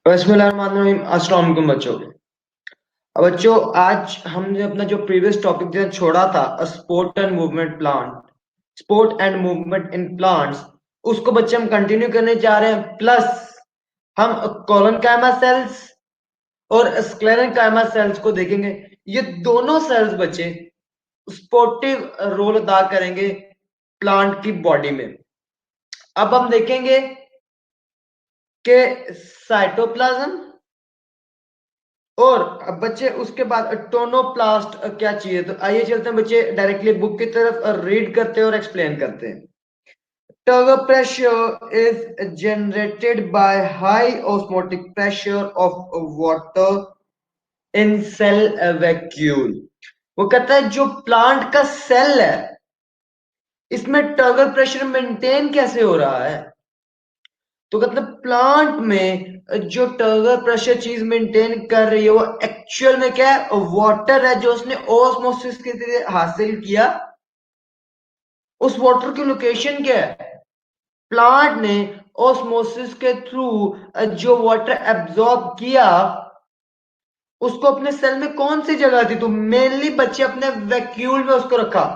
बिस्मिल्लाहिर्रहमानिर्रहीम। अस्सलाम वालेकुम बच्चों। अब बच्चों, आज हमने अपना जो प्रीवियस टॉपिक जो छोड़ा था, sport and movement in plants, उसको बच्चे हम कंटिन्यू करने जा रहे हैं। प्लस हम कोलोनकाइमा सेल्स और स्क्लेरेनकाइमा सेल्स को देखेंगे। ये दोनों सेल्स बच्चे स्पोर्टिव रोल अदा करेंगे प्लांट की बॉडी में। अब हम देखेंगे कि साइटोप्लाज्म और अब बच्चे उसके बाद टोनोप्लास्ट क्या चाहिए। तो आइए चलते हैं बच्चे डायरेक्टली बुक की तरफ और रीड करते हैं और एक्सप्लेन करते हैं। Turgor pressure is generated by high osmotic pressure of water in cell vacuole। वो कहता है जो प्लांट का सेल है इसमें टर्गर प्रेशर मेंटेन कैसे हो रहा है। तो मतलब प्लांट में जो टर्गर प्रेशर चीज मेंटेन कर रही है वो एक्चुअल में क्या है, वाटर है जो उसने ओस्मोसिस के जरिए हासिल किया। उस वाटर की लोकेशन क्या है, प्लांट ने ओस्मोसिस के थ्रू जो वाटर एब्जॉर्ब किया उसको अपने सेल में कौन सी जगह थी, तो मेनली बच्चे अपने वैक्यूल में उसको रखा।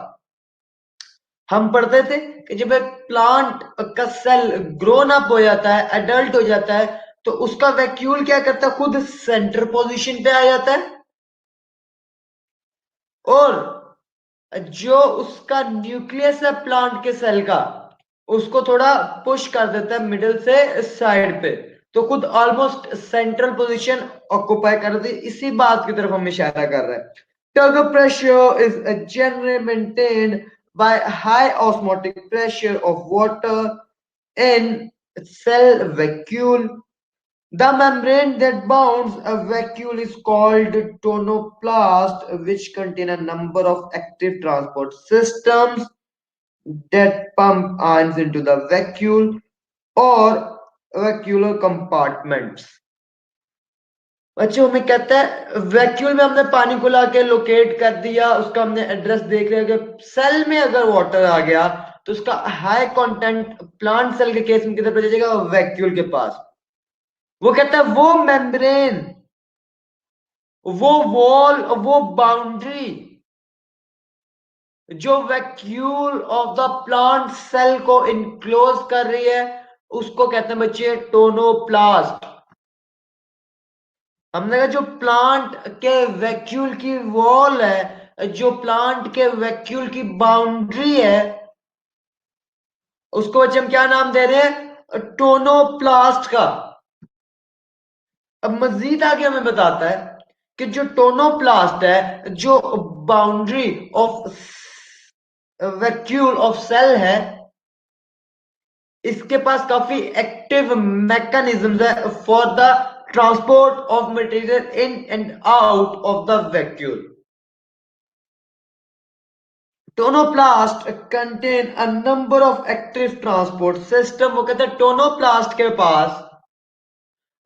हम पढ़ते थे कि जब एक प्लांट का सेल ग्रोन अप हो जाता है, एडल्ट हो जाता है, तो उसका वैक्यूल क्या करता है, खुद सेंटर पोजीशन पे आ जाता है और जो उसका न्यूक्लियस है प्लांट के सेल का उसको थोड़ा पुश कर देता है मिडिल से साइड पे, तो खुद ऑलमोस्ट सेंट्रल पोजीशन ऑक्युपाई कर दी। इसी बात की तरफ हम इशारा कर रहे हैं। Turgor pressure is generally maintained by high osmotic pressure of water in cell vacuole. The membrane that bounds a vacuole is called tonoplast, which contain a number of active transport systems that pump ions into the vacuole or vacuolar compartments। बच्चों में कहता है vacuole में हमने पानी को लाके locate कर दिया, उसका हमने एड्रेस देख लिया कि सेल में अगर वाटर आ गया तो उसका हाई कंटेंट प्लांट सेल के केस में किधर पे जाएगा, वैक्यूल के पास। वो कहता है वो मेम्ब्रेन, वो वॉल, वो बाउंड्री जो vacuole of the plant cell को इनक्लोज कर रही है उसको कहते हैं बच्चे टोनोप्लास्ट। हमने कहा जो प्लांट के वैक्यूल की वॉल है, जो प्लांट के वैक्यूल की बाउंड्री है, उसको बच्चे हम क्या नाम दे रहे हैं, टोनोप्लास्ट का। अब मजीद आगे हमें बताता है कि जो टोनोप्लास्ट है, जो boundary of vacuole of cell है, इसके पास काफी एक्टिव मैकेनिज्म है for the transport of material in and out of the vacuole. Tonoplast contain a number of active transport system. वो कहते हैं टोनोप्लास्ट के पास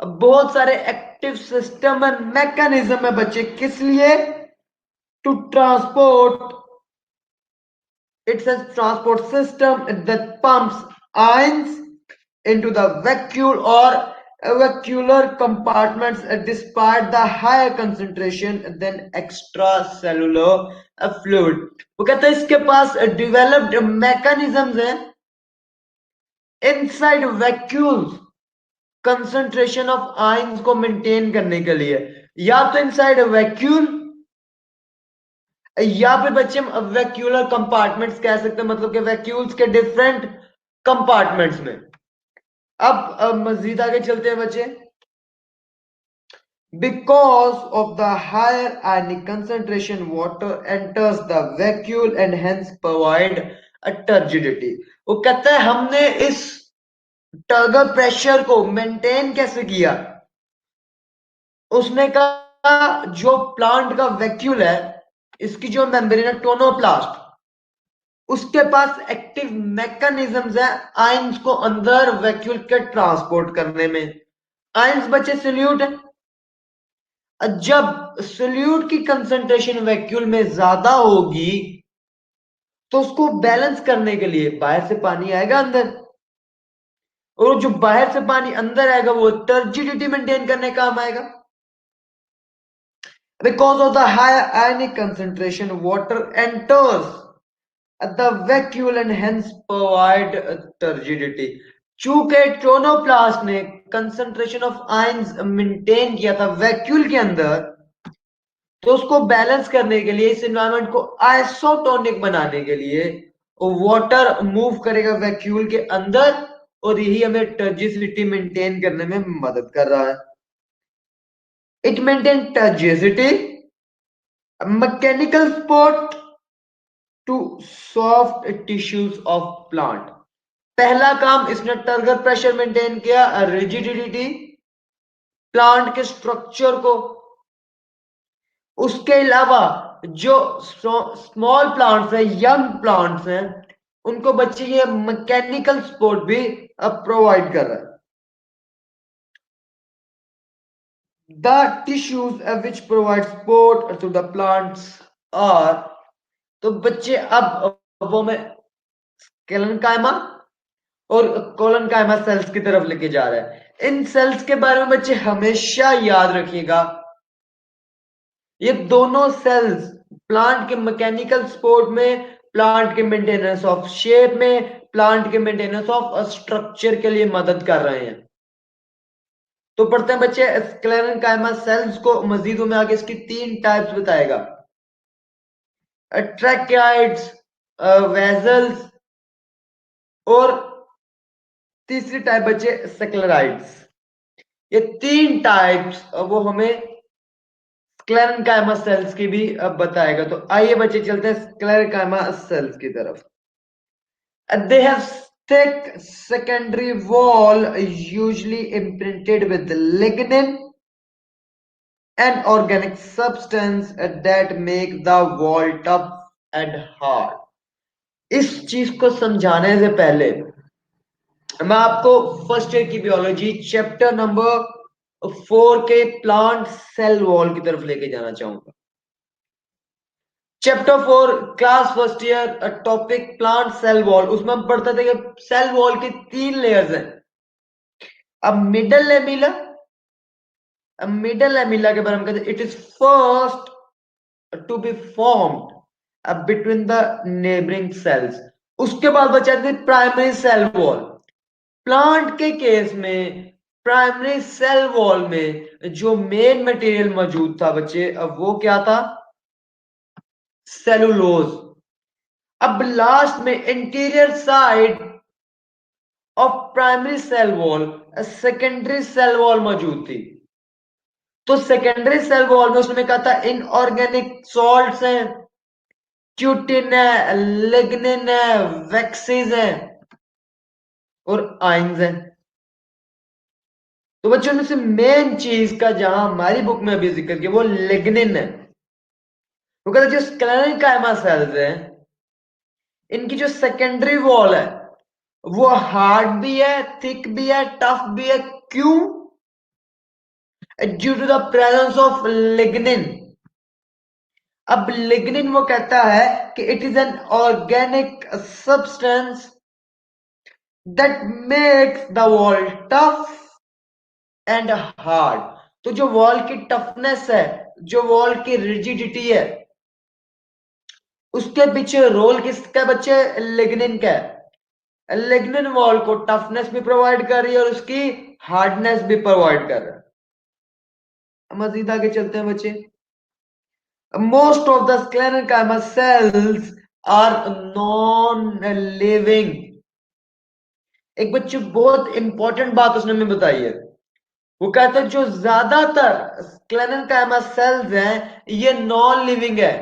बहुत सारे एक्टिव सिस्टम एंड मैकेनिज्म है बच्चे, किस लिए, to transport it's a transport system that pumps ions into the vacuole or vacuolar compartments despite the higher concentration than extracellular fluid। वो कहते हैं इसके पास developed mechanisms है inside vacuoles concentration of ions को मेंटेन करने के लिए, या तो इनसाइड वैक्यूल या फिर बच्चे हम वैक्यूलर कंपार्टमेंट्स कह सकते हैं, मतलब कि वैक्यूल्स के डिफरेंट कंपार्टमेंट्स में। अब मजीद आगे चलते हैं बच्चे। Because of the higher ionic concentration, water enters the vacuole and hence provide a turgidity। वो कहता है हमने इस टर्गर प्रेशर को मेंटेन कैसे किया। उसने कहा जो प्लांट का वैक्यूल है, इसकी जो मेम्ब्रेन है टोनोप्लास्ट, उसके पास एक्टिव मैकेनिज्म्स है आयंस को अंदर वैक्यूल के ट्रांसपोर्ट करने में। आयंस बच्चे सोल्यूट है, जब सोल्यूट की कंसंट्रेशन वैक्यूल में ज्यादा होगी तो उसको बैलेंस करने के लिए बाहर से पानी आएगा अंदर, और जो बाहर से पानी अंदर आएगा वो टर्जिडिटी मेंटेन करने काम आएगा। Because of the higher ionic concentration, water enters the vacuole and hence provide turgidity. चूंकि टोनोप्लास्ट ने कंसंट्रेशन ऑफ आयंस मेंटेन किया था वैक्यूल के अंदर, तो उसको बैलेंस करने के लिए, इस एनवायरनमेंट को आइसोटोनिक बनाने के लिए वाटर मूव करेगा वैक्यूल के अंदर, और यही हमें टर्जिसिटी मेंटेन करने में मदद कर रहा है। It maintain turgidity, mechanical support to soft tissues of plant. पहला काम इसने टर्गर प्रेशर मेंटेन किया, रिजिडिटी प्लांट के स्ट्रक्चर को। उसके अलावा जो स्मॉल प्लांट्स हैं, यंग प्लांट्स हैं, उनको बच्चे ये मैकेनिकल सपोर्ट भी प्रोवाइड कर रहा है। The tissues which provide support to the plants are, तो बच्चे अब वो में स्क्लेरेंकाइमा और कोलेनकाइमा सेल्स की तरफ लेके जा रहा है। इन सेल्स के बारे में बच्चे हमेशा याद रखिएगा, ये दोनों सेल्स प्लांट के मैकेनिकल सपोर्ट में, प्लांट के मेंटेनेंस ऑफ शेप में, प्लांट के मेंटेनेंस ऑफ स्ट्रक्चर के लिए मदद कर रहे हैं। तो पढ़ते हैं बच्चे स्क्लेरेंकाइमा सेल्स को, मजीद में आगे इसकी 3 टाइप्स बताएगा, ट्रैकियाइड्स, वेजल्स, और तीसरी टाइप बच्चे स्क्लेराइड्स। ये 3 टाइप्स वो हमें स्क्लेरेंकाइमा सेल्स की भी अब बताएगा। तो आइए बच्चे चलते हैं स्क्लेरेंकाइमा सेल्स की तरफ। They have thick secondary wall usually imprinted with lignin, an organic substance that make the wall tough and hard. इस चीज को समझाने से पहले मैं आपको फर्स्ट ईयर की बायोलॉजी चैप्टर नंबर 4 के प्लांट सेल वॉल की तरफ लेके जाना चाहूंगा। Chapter 4 class first year topic plant cell wall, उसमें हम पढ़ते थे कि सेल वॉल की 3 लेयर्स हैं। अब मिडल लेमिला, के बारे में कहते हैं, it is first to be formed between the neighbouring cells. उसके बाद बचा थे प्राइमरी सेल वॉल। प्लांट के केस में प्राइमरी सेल वॉल में जो मेन मटेरियल मौजूद था बच्चे, अब वो क्या था, सेलुलोज। अब लास्ट में interior side of primary cell wall secondary cell wall मौजूद थी। तो सेकेंडरी सेल वॉल में उसने कहा था इनऑर्गेनिक सॉल्ट्स हैं, क्यूटिन है, लिग्निन है, वैक्सीज है और आयंस हैं। तो बच्चों में से मेन चीज का जहां हमारी बुक में अभी जिक्र किया वो लिग्निन है। वो कहते जो स्क्लेरेंकाइमा सेल्स है, इनकी जो सेकेंडरी वॉल है वो हार्ड भी है, थिक भी है, टफ भी है। क्यों? Due to the presence of lignin. अब लिग्निन वो कहता है कि it is an organic substance that makes the wall tough and hard. तो जो वॉल की टफनेस है, जो वॉल की रिजिडिटी है, उसके पीछे रोल किसका बच्चे, लिग्निन का है। लिग्निन वॉल को टफनेस भी प्रोवाइड कर रही है और उसकी हार्डनेस भी प्रोवाइड कर रहा है। मजीद आगे चलते हैं बच्चे। Most of the sclerenchyma cells are non-living। एक बच्चे बहुत इंपॉर्टेंट बात उसने हमें बताई है, वो कहते हैं जो ज्यादातर स्क्लेरेंकाइमा सेल्स हैं ये नॉन लिविंग है।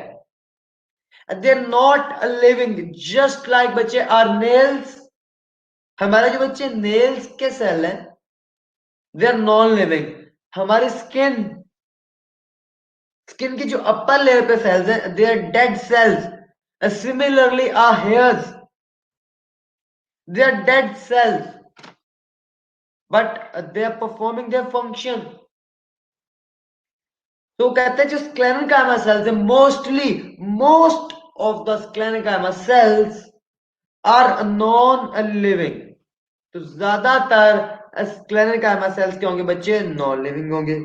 They are not living just like बच्चे आर नेल्स। हमारे जो बच्चे नेल्स के सेल हैं दे आर नॉन लिविंग। हमारी स्किन की जो अपर लेयर पे सेल्स हैं they are dead cells. Similarly our hairs, they are dead cells but they are performing their function। तो कहते हैं जो sclerenchyma cells है, most of the sclerenchyma cells are non living। तो ज्यादातर स्क्लेरेंकाइमा सेल्स के होंगे बच्चे, नॉन लिविंग होंगे।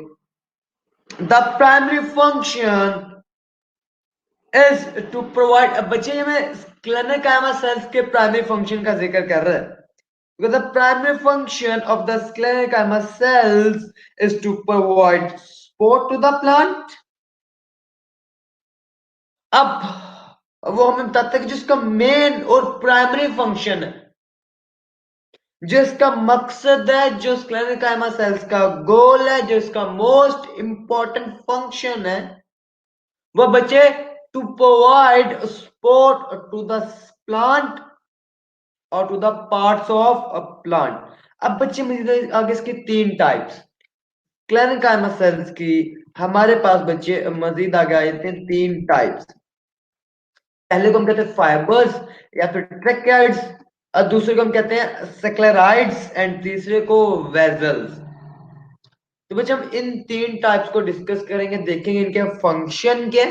The primary function is to provide, अब बच्चे ये मैं स्क्लेरेंकाइमा सेल्स के प्राइमरी फंक्शन का जिक्र कर रहा है, because the primary function of the sclerenchyma cells is to provide support to the plant। अब वो हमें बताते हैं कि जिसका मेन और प्राइमरी फंक्शन है, जो इसका मकसद है, जो स्क्लेरेंकाइमा सेल्स का गोल है, जो इसका मोस्ट इंपॉर्टेंट फंक्शन है, वह बच्चे to provide support to the plant और to the parts of a plant. अब बच्चे मुझे आगे इसके तीन टाइप्स स्क्लेरेंकाइमा सेल्स की हमारे पास बच्चे मजीद आगे आए थे, तीन टाइप्स। पहले को हम कहते हैं फाइबर्स या फिर ट्रेकियाइड्स, और दूसरे को हम कहते हैं सेक्लेराइड्स एंड तीसरे को वेजल्स। तो बच्चे हम इन तीन टाइप्स को डिस्कस करेंगे, देखेंगे इनके फंक्शन के,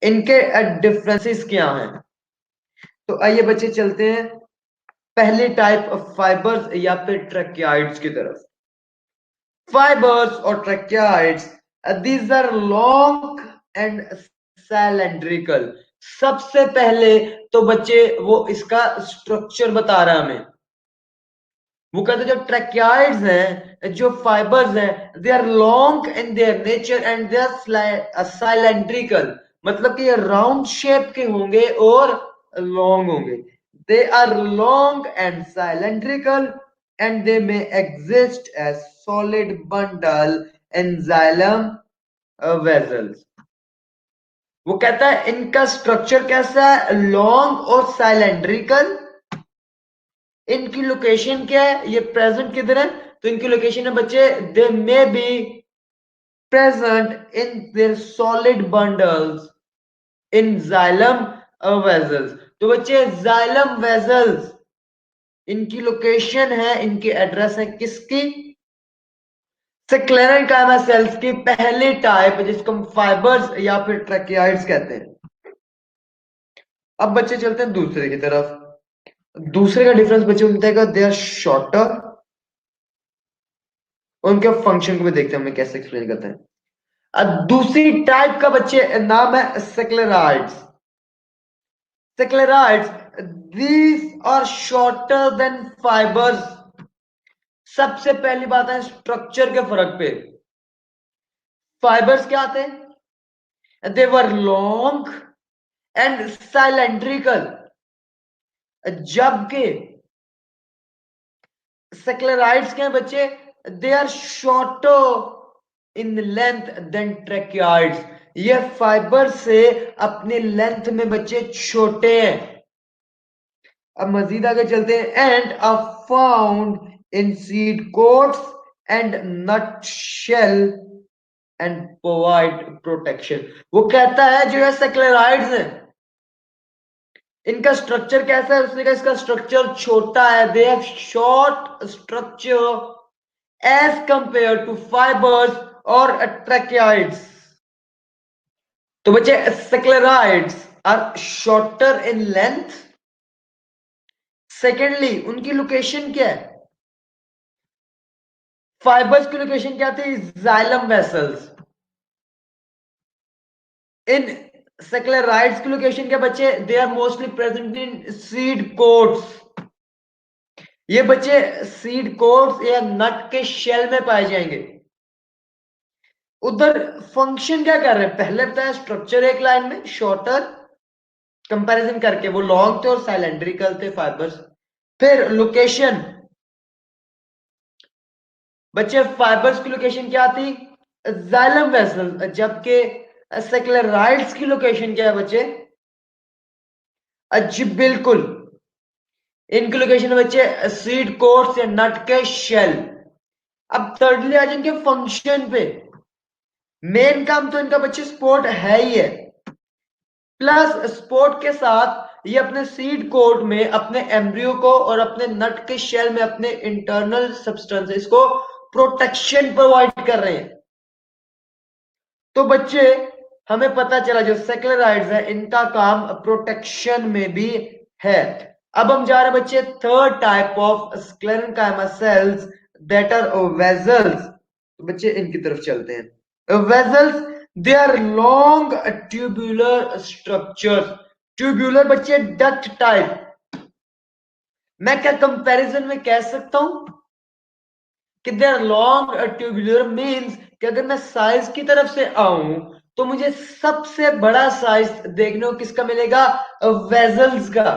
इनके डिफरेंसेस क्या हैं। तो आइए बच्चे चलते हैं पहले टाइप ऑफ फाइबर्स या फिर ट्रेकियाइड्स की तरफ। फाइबर्स और ट्रेकियाइड्स, these are long and cylindrical। सबसे पहले तो बच्चे वो इसका स्ट्रक्चर बता रहा है हमें। वो कहते हैं जो ट्रेकियाइड्स हैं, जो फाइबर्स हैं, they are long in their nature and they are cylindrical, मतलब कि ये राउंड शेप के होंगे और लॉन्ग होंगे। They are long and cylindrical and they may exist as solid bundle in xylem vessels। वो कहता है इनका स्ट्रक्चर कैसा है, लॉन्ग और साइलेंड्रिकल। इनकी लोकेशन क्या है, ये प्रेजेंट किधर है, तो इनकी लोकेशन है बच्चे, they may be present in their solid bundles in xylem vessels। तो बच्चे xylem vessels इनकी लोकेशन है, इनकी एड्रेस है किसकी, स्क्लेरेंकाइमा सेल्स की पहली टाइप जिसको हम फाइबर्स या फिर ट्रेकियाइड्स कहते हैं। अब बच्चे चलते हैं दूसरे की तरफ। दूसरे का डिफरेंस बच्चे मिलता है, दे आर शॉर्टर। उनके फंक्शन को भी देखते हैं हमें कैसे एक्सप्लेन करते हैं। अब दूसरी टाइप का बच्चे नाम है sclereids. Sclereids, these are shorter than fibres. सबसे पहली बात है स्ट्रक्चर के फर्क पे। फाइबर्स क्या आते हैं, they were long and cylindrical, जबकि सेक्लेराइड्स के बच्चे they are shorter in length than tracheids. ये फाइबर से अपने लेंथ में बच्चे छोटे हैं। अब मजीद आगे चलते हैं, and are found in seed coats and nut shell and provide protection. वो कहता है जो है सेक्लेराइड्स है, इनका स्ट्रक्चर कैसा है, उसने कहा इसका स्ट्रक्चर छोटा है, they have short structure as compare to fibres और ट्रेकियाइड्स। तो बच्चे sclereids are shorter in length. Secondly उनकी लोकेशन क्या है, फाइबर्स की लोकेशन क्या थी, जाइलम वेसल्स। इन सेक्लेराइड्स की लोकेशन क्या बच्चे, they are mostly present in seed coats. ये बच्चे सीड कोट्स या नट के शेल में पाए जाएंगे। उधर फंक्शन क्या कर रहे हैं, पहले बताया स्ट्रक्चर एक लाइन में शॉर्टर, कंपैरिजन करके वो लॉन्ग थे और साइलेंड्रिकल थे फाइबर्स। फिर लोकेशन, बच्चे फाइबर्स की लोकेशन क्या थी, जाइलम वेसल, जबकि सेक्लेराइड्स की लोकेशन क्या है बच्चे, जी बिल्कुल इनकी लोकेशन है बच्चे सीड कोट्स या नट के शेल। अब थर्डली आ जाए इनके फंक्शन पे। मेन काम तो इनका बच्चे स्पोर्ट है ही है, प्लस स्पोर्ट के साथ ये अपने सीड कोट में अपने एम्ब्रियो को और अपने नट के शेल में अपने इंटरनल सब्सटेंसेस को प्रोटेक्शन प्रोवाइड कर रहे हैं। तो बच्चे हमें पता चला जो सेक्लेराइड्स है इनका काम प्रोटेक्शन में भी है। अब हम जा रहे हैं बच्चे third type of sclerenchyma cells that are vessels. तो बच्चे इनकी तरफ चलते हैं। Vessels they are long tubular structures. Tubular बच्चे डक्ट टाइप। मैं क्या कंपैरिजन में कह सकता हूं कि they are long tubular means कि अगर मैं साइज की तरफ से आऊं तो मुझे सबसे बड़ा साइज देखने को किसका मिलेगा? वेजल्स का।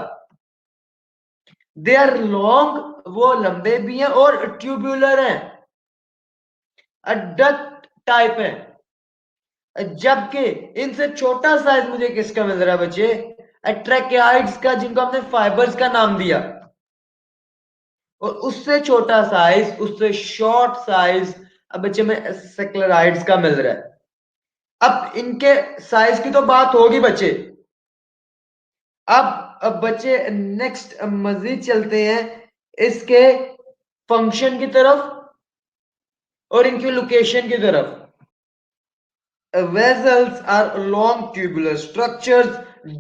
दे आर लॉन्ग, वो लंबे भी हैं और ट्यूबुलर हैं, डक्ट टाइप है। जबकि इनसे छोटा साइज मुझे किसका मिल रहा है बच्चे? ट्रैकियाइड्स का, जिनको हमने फाइबर्स का नाम दिया। और उससे छोटा साइज, उससे शॉर्ट साइज अब बच्चे में सेक्लराइड्स का मिल रहा है। अब इनके साइज की तो बात होगी बच्चे। अब बच्चे नेक्स्ट मजीद चलते हैं इसके फंक्शन की तरफ और इनकी लोकेशन की तरफ। Vessels are long tubular structures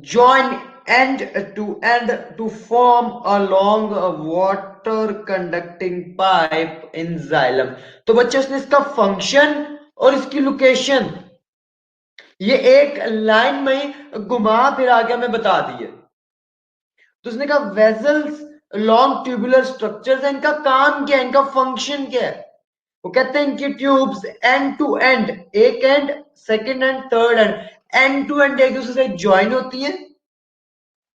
joined end to end to form a long water conducting pipe in xylem। तो बच्चे उसने इसका फंक्शन और इसकी लोकेशन ये एक लाइन में ही घुमा फिरा के हमें बता दिए। तो उसने कहा वेजल्स लॉन्ग ट्यूबुलर स्ट्रक्चर्स है, इनका काम क्या है, इनका फंक्शन क्या है? वो कहते हैं इनकी ट्यूब्स एंड टू एंड, एक end, second end, third end to end एक दूसरे से ज्वाइन होती है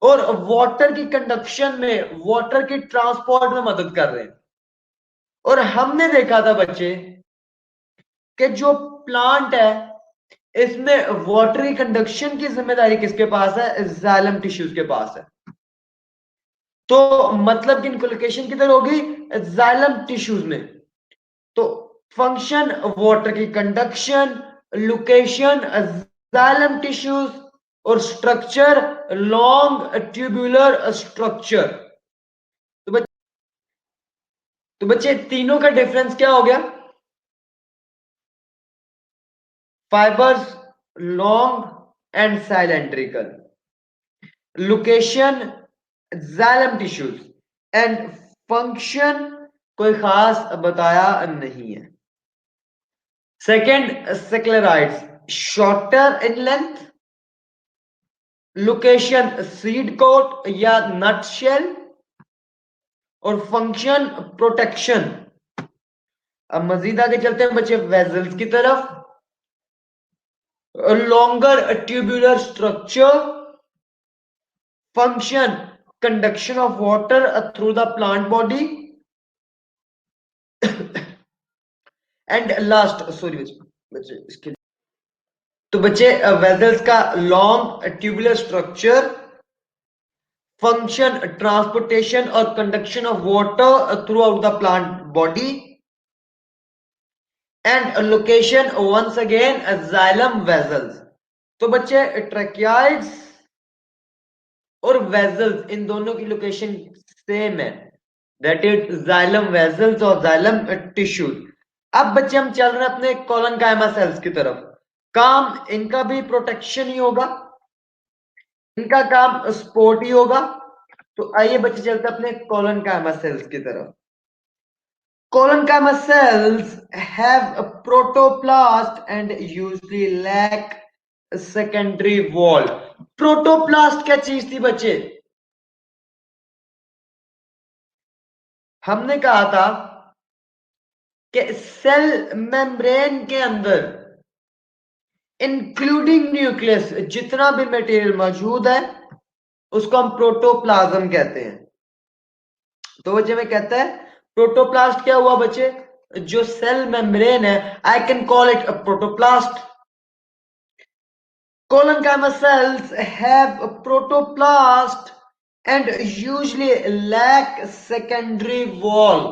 और वाटर की कंडक्शन में, वाटर की ट्रांसपोर्ट में मदद कर रहे हैं। और हमने देखा था बच्चे कि जो प्लांट है इसमें वाटर की कंडक्शन की जिम्मेदारी किसके पास है? जाइलम टिश्यूज के पास है। तो मतलब कि इनकोलोकेशन किधर होगी? जाइलम टिश्यूज में। तो फंक्शन वाटर की कंडक्शन, लोकेशन जाइलम टिश्यूज और स्ट्रक्चर लॉन्ग ट्यूबुलर स्ट्रक्चर। तो बच्चे तीनों का डिफरेंस क्या हो गया? Fibres long and cylindrical, location xylem tissues and function कोई खास बताया नहीं है। Second sclereids shorter in length, location seed coat या नट शेल और फंक्शन प्रोटेक्शन। अब मजीद आगे चलते हैं बच्चे वेजल्स की तरफ। Longer tubular structure, function conduction of water through the plant body and last, sorry बच्चे इसके, तो बच्चे वेजल्स का long tubular structure, function transportation और conduction of water throughout the plant body and location once again xylem vessels. तो बच्चे tracheids और vessels इन दोनों की लोकेशन सेम है, दैट इज जाइलम वेजल्स और जाइलम टिश्यूज। अब बच्चे हम चल रहे हैं अपने कोलनकाइमा सेल्स की तरफ। काम इनका भी प्रोटेक्शन ही होगा, इनका काम सपोर्ट ही होगा। तो आइए बच्चे चलते हैं अपने कोलनकाइमा सेल्स की तरफ। Colonchima cells have a protoplast and usually lack a secondary wall। Protoplast क्या चीज थी बच्चे? हमने कहा था कि सेल मेम्ब्रेन के अंदर इंक्लूडिंग न्यूक्लियस जितना भी मटेरियल मौजूद है उसको हम प्रोटोप्लाज्म कहते हैं। तो बच्चे में कहता है प्रोटोप्लास्ट क्या हुआ बच्चे? जो सेल मेम्ब्रेन है, I can call it a protoplast. Colonchima cells have a protoplast and usually lack secondary wall।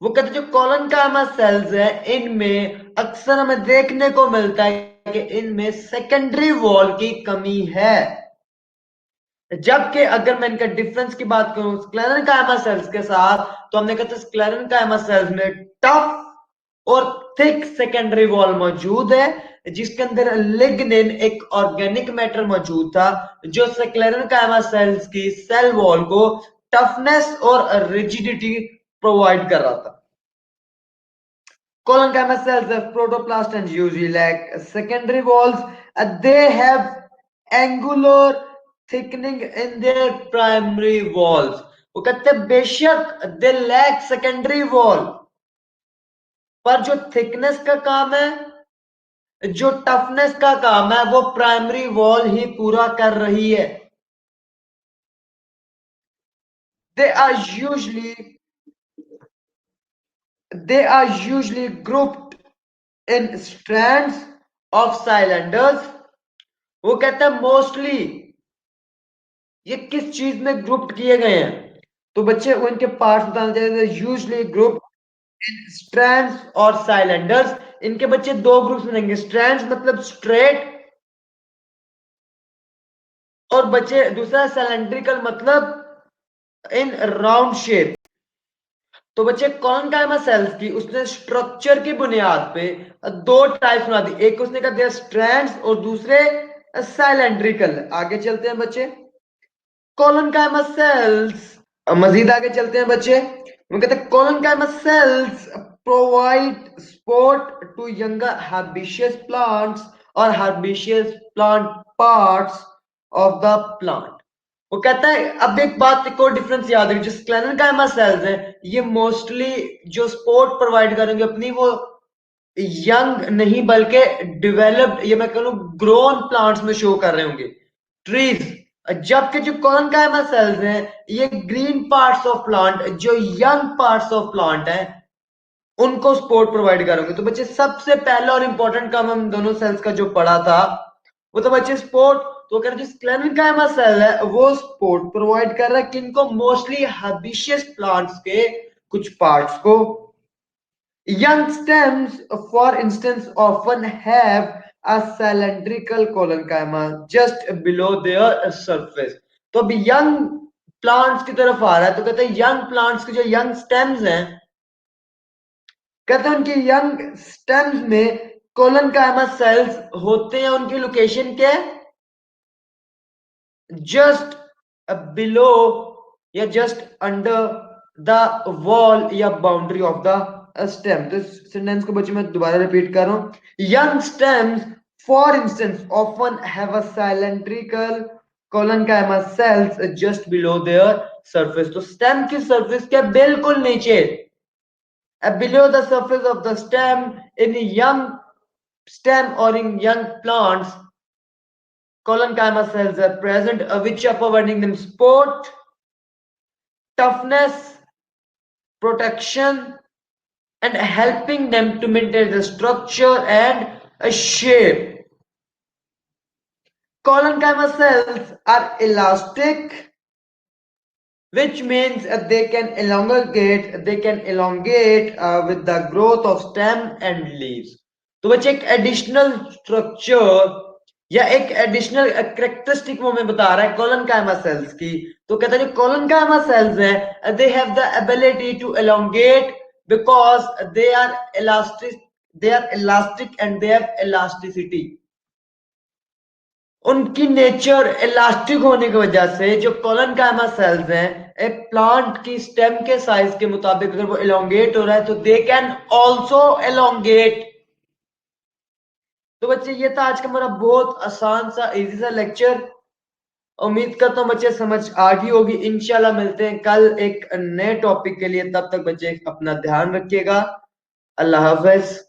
वो कहते हैं जो कोलनकाइमा सेल्स है इनमें अक्सर हमें देखने को मिलता है कि इनमें सेकेंडरी वॉल की कमी है। जबकि अगर मैं इनका डिफरेंस की बात करूं स्क्लेरेंकाइमा सेल्स के साथ, तो हमने कहा था स्क्लेरेंकाइमा सेल्स में टफ और थिक सेकेंडरी वॉल मौजूद है जिसके अंदर लिग्निन एक ऑर्गेनिक मैटर मौजूद था जो स्क्लेरेनकाइमा सेल्स की सेल वॉल को टफनेस और रिजिडिटी प्रोवाइड कर रहा था। Collenchyma cells have protoplast and usually lack secondary walls. They have angular thickening in their primary walls. वो कहते हैं बेशक दे लैक सेकेंडरी वॉल, पर जो थिकनेस का काम है, जो टफनेस का काम है, वो प्राइमरी वॉल ही पूरा कर रही है। They are usually they are usually grouped in strands of cylinders. वो कहते हैं मोस्टली ये किस चीज में ग्रुप किए गए हैं, तो बच्चे उनके पार्ट्स बताने चाहिए। यूजली ग्रुप इन स्ट्रैंड्स और साइलेंडर्स। इनके बच्चे दो ग्रुप्स बनेंगे, स्ट्रैंड्स मतलब स्ट्रेट, और बच्चे दूसरा सिलेंड्रिकल मतलब इन राउंड शेप। तो बच्चे कॉन्काइमा सेल्स की उसने स्ट्रक्चर की बुनियाद पे दो टाइप्स बना दी, एक उसने कर दिया स्ट्रैंड्स और दूसरे साइलेंड्रिकल। आगे चलते हैं बच्चे, कॉन्काइमा सेल्स, मजीद आगे चलते हैं बच्चे। वो कहते हैं collenchyma cells provide support to younger herbaceous plants और herbaceous plant parts of the plant. वो कहता है, अब एक बात को डिफरेंस याद रखिए, जो स्क्लेरेनकाइमा सेल्स हैं ये मोस्टली जो सपोर्ट प्रोवाइड करेंगे अपनी, वो यंग नहीं बल्कि डेवलप्ड, ये मैं कहूँ ग्रोन प्लांट्स में शो कर रहे होंगे, ट्रीज। जबकि जो कॉन्काइमा सेल्स हैं ये ग्रीन पार्ट्स ऑफ प्लांट, जो यंग पार्ट्स ऑफ प्लांट है, उनको सपोर्ट प्रोवाइड करोगे। तो बच्चे सबसे पहला और इंपॉर्टेंट काम हम दोनों सेल्स का जो पढ़ा था वो तो बच्चे सपोर्ट। तो अगर जो स्क्लेरेनकाइमा सेल है वो सपोर्ट प्रोवाइड कर रहा है किनको, मोस्टली हर्बिशियस प्लांट्स के कुछ पार्ट्स को। Young stems, for instance, often have a cylindrical collenchyma just below their surface. तो अभी यंग प्लांट्स की तरफ आ रहा है, तो कहते हैं यंग प्लांट्स के जो यंग स्टेम्स हैं, कहते हैं उनकी यंग स्टेम्स में कोलनकाइमा सेल्स होते हैं। उनकी लोकेशन क्या है, जस्ट बिलो या जस्ट अंडर द वॉल या बाउंड्री ऑफ द स्टेम। तो सेंटेंस को बच्चे मैं दोबारा रिपीट कर रहा हूं, young stems for instance often have a cylindrical collenchyma cells just below their surface. तो स्टेम की सरफेस के बिल्कुल नीचे, below the surface of the stem, in young stem or in young plants, collenchyma cells are present, which are providing them support, toughness, protection, and helping them to maintain the structure and a shape. Collenchyma cells are elastic, which means they can elongate with the growth of stem and leaves. तो बच्चे एक additional structure या एक additional characteristic वो हमें बता रहा है कोलनकाइमा सेल्स की। तो कहता है जो कोलनकाइमा सेल्स हैं they have the ability to elongate because they are elastic and they have elasticity. उनकी नेचर इलास्टिक होने की वजह से जो कोलनकाइमा सेल्स हैं एक प्लांट की स्टेम के साइज के मुताबिक अगर वो एलोंगेट हो रहा है तो दे कैन ऑल्सो एलोंगेट। तो बच्चे ये था आज का हमारा बहुत आसान सा इजी सा लेक्चर। उम्मीद करता हूँ बच्चे समझ आ गई होगी। इंशाल्लाह मिलते हैं कल एक नए टॉपिक के लिए, तब तक बच्चे अपना ध्यान रखिएगा। अल्लाह हाफिज।